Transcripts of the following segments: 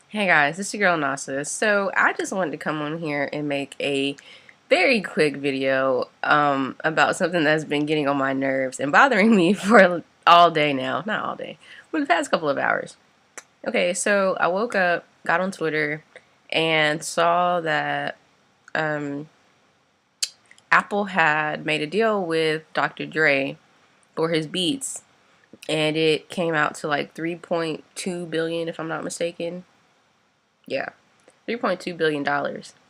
Hey guys, it's your girl Nasa. So I just wanted to come on here and make a very quick video about something that's been getting on my nerves and bothering me for all day now. Not all day, for the past couple of hours. Okay, so I woke up, got on Twitter, and saw that um, Apple had made a deal with Dr. Dre for his beats, and it came out to like 3.2 billion if I'm not mistaken. Yeah. $3.2 billion,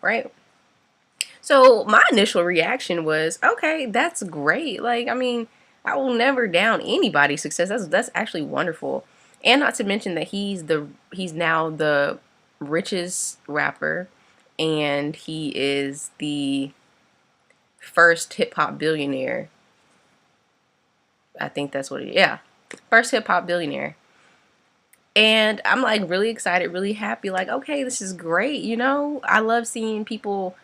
right? So my initial reaction was, okay, that's great. Like, I mean, I will never down anybody's success. That's actually wonderful. And not to mention that he's now the richest rapper, and he is the first hip hop billionaire. I think that's what it is. Yeah. First hip hop billionaire. And I'm like really excited, really happy, like, okay, this is great, I love seeing people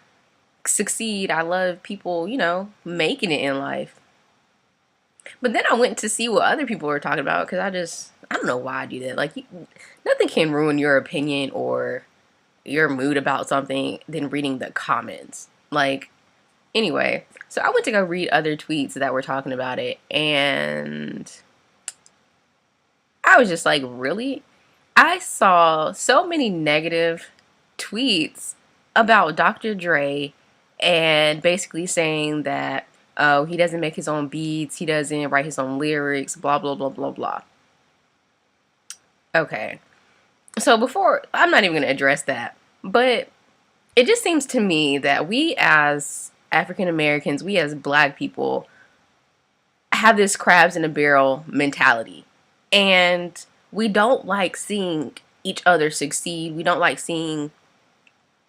succeed. I love people, making it in life. But then I went to see what other people were talking about because I don't know why I do that. Like, nothing can ruin your opinion or your mood about something than reading the comments. Like, anyway, so I went to go read other tweets that were talking about it, and I was just like, really? I saw so many negative tweets about Dr. Dre and basically saying that, oh, he doesn't make his own beats, he doesn't write his own lyrics, blah, blah, blah, blah, blah. Okay. So before, I'm not even going to address that, but it just seems to me that we as African Americans, we as black people, have this crabs in a barrel mentality. And we don't like seeing each other succeed. We don't like seeing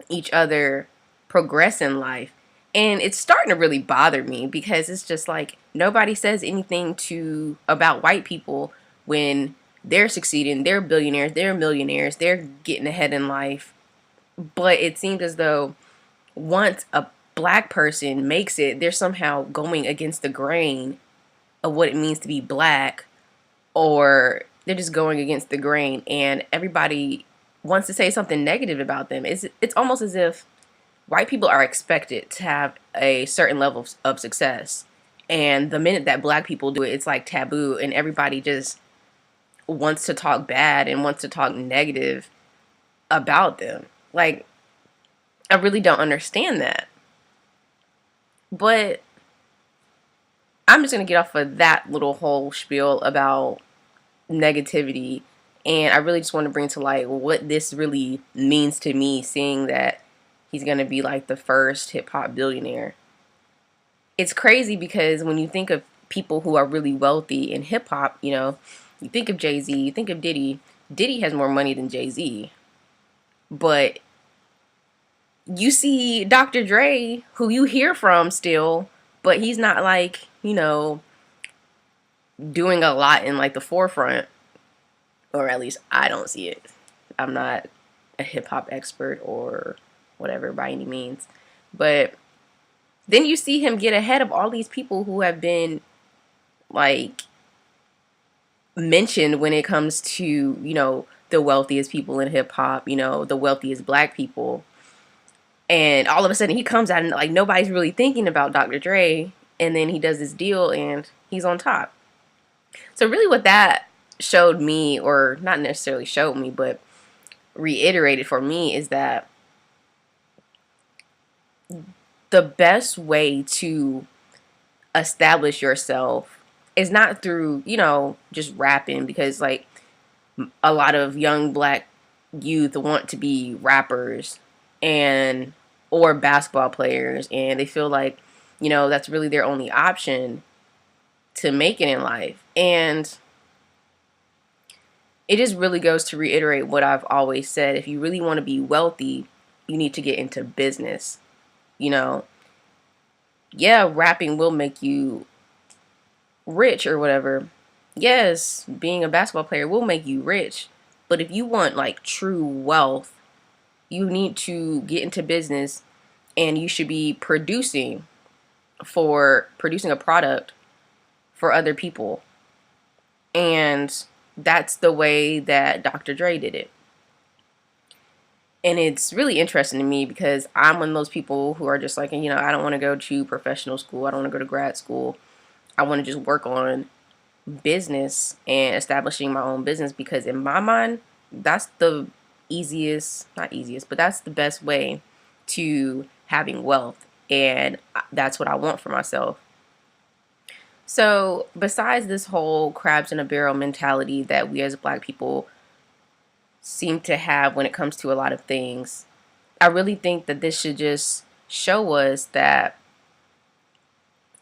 each other progress in life. And it's starting to really bother me because it's just like nobody says anything to about white people when they're succeeding, they're billionaires, they're millionaires, they're getting ahead in life. But it seems as though once a black person makes it, they're somehow going against the grain of what it means to be black, or they're just going against the grain and everybody wants to say something negative about them. It's almost as if white people are expected to have a certain level of success, and the minute that black people do it, it's like taboo, and everybody just wants to talk bad and wants to talk negative about them. Like, I really don't understand that. But I'm just gonna get off of that little whole spiel about negativity, and I really just want to bring to light what this really means to me, seeing that he's gonna be like the first hip hop billionaire. It's crazy because when you think of people who are really wealthy in hip hop, you think of Jay-Z, you think of Diddy. Diddy has more money than Jay-Z. But you see Dr. Dre, who you hear from still, but he's not like, doing a lot in like the forefront, or at least I don't see it. I'm not a hip hop expert or whatever by any means. But then you see him get ahead of all these people who have been like mentioned when it comes to, the wealthiest people in hip hop, the wealthiest black people. And all of a sudden he comes out and like nobody's really thinking about Dr. Dre, and then he does this deal and he's on top. So really what that showed me, or not necessarily showed me, but reiterated for me, is that the best way to establish yourself is not through, just rapping, because like a lot of young black youth want to be rappers and or basketball players, and they feel like, that's really their only option to make it in life. And it just really goes to reiterate what I've always said. If you really want to be wealthy, you need to get into business. You know, yeah, rapping will make you rich or whatever. Yes, being a basketball player will make you rich. But if you want like true wealth, you need to get into business, and you should be producing a product for other people. And that's the way that Dr. Dre did it. And it's really interesting to me because I'm one of those people who are just like, I don't want to go to professional school. I don't want to go to grad school. I want to just work on business and establishing my own business, because in my mind, that's the easiest, not easiest, but that's the best way to having wealth. And that's what I want for myself. So, besides this whole crabs in a barrel mentality that we as black people seem to have when it comes to a lot of things, I really think that this should just show us that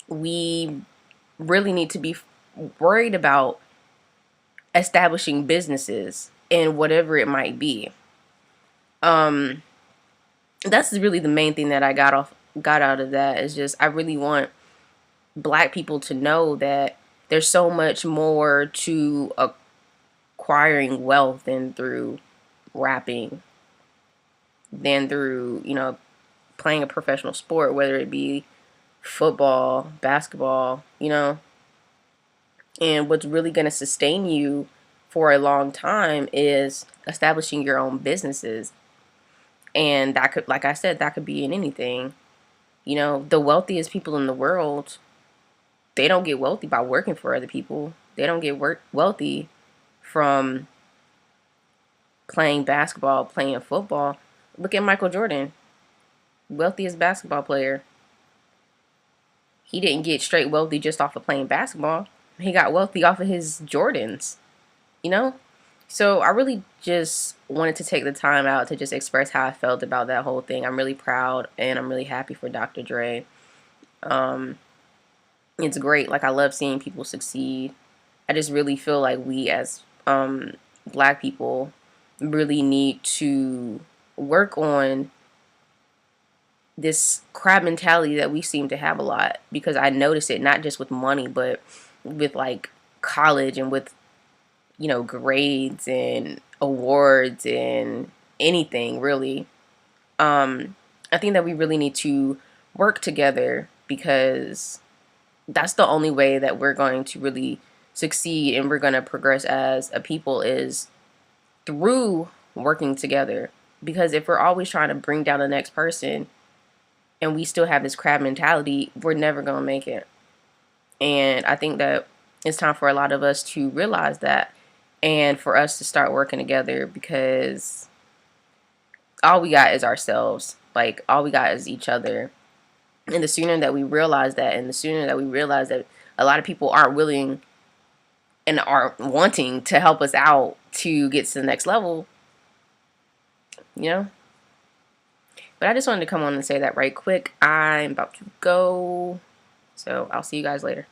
we really need to be worried about establishing businesses and whatever it might be. Um, that's really the main thing that I got out of that, is just I really want black people to know that there's so much more to acquiring wealth than through rapping, than through, playing a professional sport, whether it be football, basketball, And what's really going to sustain you for a long time is establishing your own businesses. And that could, like I said, that could be in anything. The wealthiest people in the world, they don't get wealthy by working for other people. They don't get wealthy from playing basketball, playing football. Look at Michael Jordan, wealthiest basketball player. He didn't get straight wealthy just off of playing basketball. He got wealthy off of his Jordans, you know? So I really just wanted to take the time out to just express how I felt about that whole thing. I'm really proud and I'm really happy for Dr. Dre. It's great. Like, I love seeing people succeed. I just really feel like we as black people really need to work on this crab mentality that we seem to have a lot, because I notice it not just with money, but with like college and with, grades and awards and anything really. I think that we really need to work together, because that's the only way that we're going to really succeed and we're going to progress as a people, is through working together. Because if we're always trying to bring down the next person and we still have this crab mentality, we're never going to make it. And I think that it's time for a lot of us to realize that, and for us to start working together, because all we got is ourselves. Like, all we got is each other. And the sooner that we realize that, and the sooner that we realize that a lot of people aren't willing and aren't wanting to help us out to get to the next level, you know? But I just wanted to come on and say that right quick. I'm about to go. So I'll see you guys later.